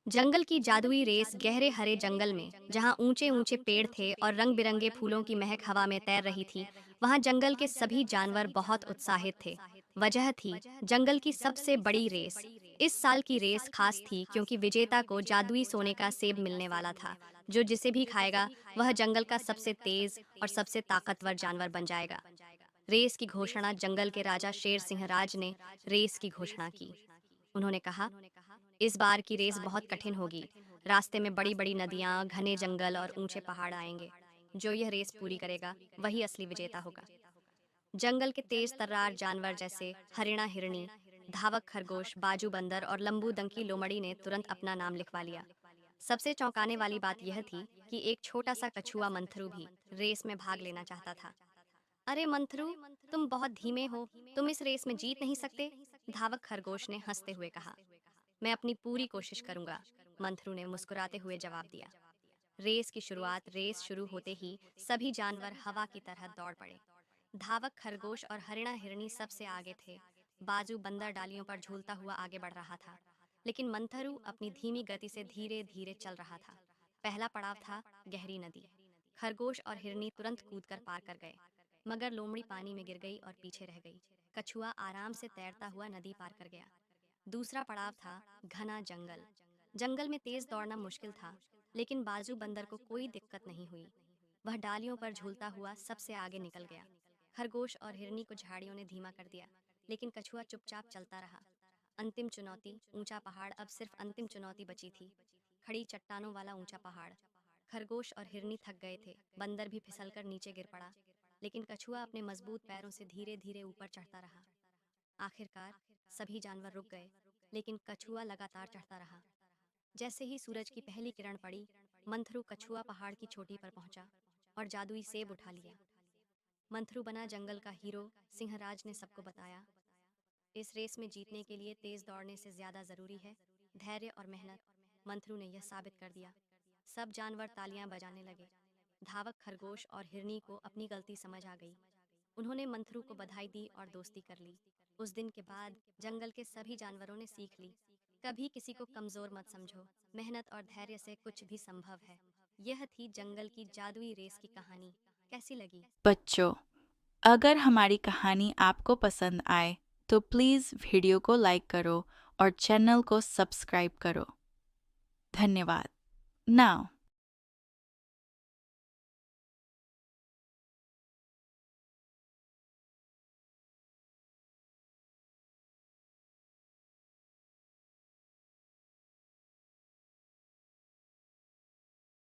जंगल की जादुई रेस गहरे हरे जंगल में जहां ऊंचे ऊंचे पेड़ थे और रंग बिरंगे फूलों की महक हवा में तैर रही थी। वहां जंगल के सभी जानवर बहुत उत्साहित थे। वजह थी जंगल की सबसे बड़ी रेस। इस साल की रेस खास थी क्योंकि विजेता को जादुई सोने का सेब मिलने वाला था, जो जिसे भी खाएगा वह जंगल का सबसे तेज और सबसे ताकतवर जानवर बन जाएगा। रेस की घोषणा जंगल के राजा शेर सिंह राज ने रेस की घोषणा की। उन्होंने कहा, इस बार की रेस बहुत कठिन होगी। रास्ते में बड़ी बड़ी नदियां, घने जंगल और ऊंचे पहाड़ आएंगे। जो यह रेस पूरी करेगा वही असली विजेता होगा। जंगल के तेज तर्रार जानवर जैसे हरिणा हिरनी, धावक खरगोश, बाजू बंदर और लंबू दंकी लोमड़ी ने तुरंत अपना नाम लिखवा लिया। सबसे चौंकाने वाली बात यह थी कि एक छोटा सा कछुआ मंथरू भी रेस में भाग लेना चाहता था। अरे मंथरू, तुम बहुत धीमे हो, तुम इस रेस में जीत नहीं सकते, धावक खरगोश ने हंसते हुए कहा। मैं अपनी पूरी कोशिश करूंगा, मंथरू ने मुस्कुराते हुए जवाब दिया। रेस शुरू होते ही सभी जानवर हवा की तरह दौड़ पड़े। धावक खरगोश और हरिणा हिरनी सबसे आगे थे। बाजू बंदर डालियों पर झूलता हुआ आगे बढ़ रहा था, लेकिन मंथरू अपनी धीमी गति से धीरे धीरे चल रहा था। पहला पड़ाव था गहरी नदी। खरगोश और हिरनी तुरंत कूदकर पार कर गए, मगर लोमड़ी पानी में गिर गई और पीछे रह गई। कछुआ आराम से तैरता हुआ नदी पार कर गया। दूसरा पड़ाव था घना जंगल। जंगल में तेज दौड़ना मुश्किल था, लेकिन बाजू बंदर को कोई दिक्कत नहीं हुई। वह डालियों पर झूलता हुआ सबसे आगे निकल गया। खरगोश और हिरनी को झाड़ियों ने धीमा कर दिया, लेकिन कछुआ चुपचाप चलता रहा। अंतिम चुनौती, ऊंचा पहाड़। अब सिर्फ अंतिम चुनौती बची थी, खड़ी चट्टानों वाला ऊंचा पहाड़। खरगोश और हिरनी थक गए थे, बंदर भी फिसलकर नीचे गिर पड़ा, लेकिन कछुआ अपने मजबूत पैरों से धीरे धीरे ऊपर चढ़ता रहा। आखिरकार सभी जानवर रुक गए, लेकिन कछुआ लगातार चढ़ता रहा। जैसे ही सूरज की पहली किरण पड़ी, मंथरू कछुआ पहाड़ की चोटी पर पहुंचा और जादुई सेब उठा लिया। मंथरू बना जंगल का हीरो। सिंहराज ने सबको बताया, इस रेस में जीतने के लिए तेज दौड़ने से ज्यादा जरूरी है धैर्य और मेहनत। मंथरू ने यह साबित कर दिया। सब जानवर तालियां बजाने लगे। धावक खरगोश और हिरनी को अपनी गलती समझ आ गई। उन्होंने मंथरू को बधाई दी और दोस्ती कर ली। उस दिन के बाद जंगल के सभी जानवरों ने सीख ली, कभी किसी को कमजोर मत समझो, मेहनत और धैर्य से कुछ भी संभव है। यह थी जंगल की जादुई रेस की कहानी। कैसी लगी? बच्चों, अगर हमारी कहानी आपको पसंद आए तो प्लीज़ वीडियो को लाइक करो और चैनल को सब्सक्राइब करो। धन्यवाद। नाउ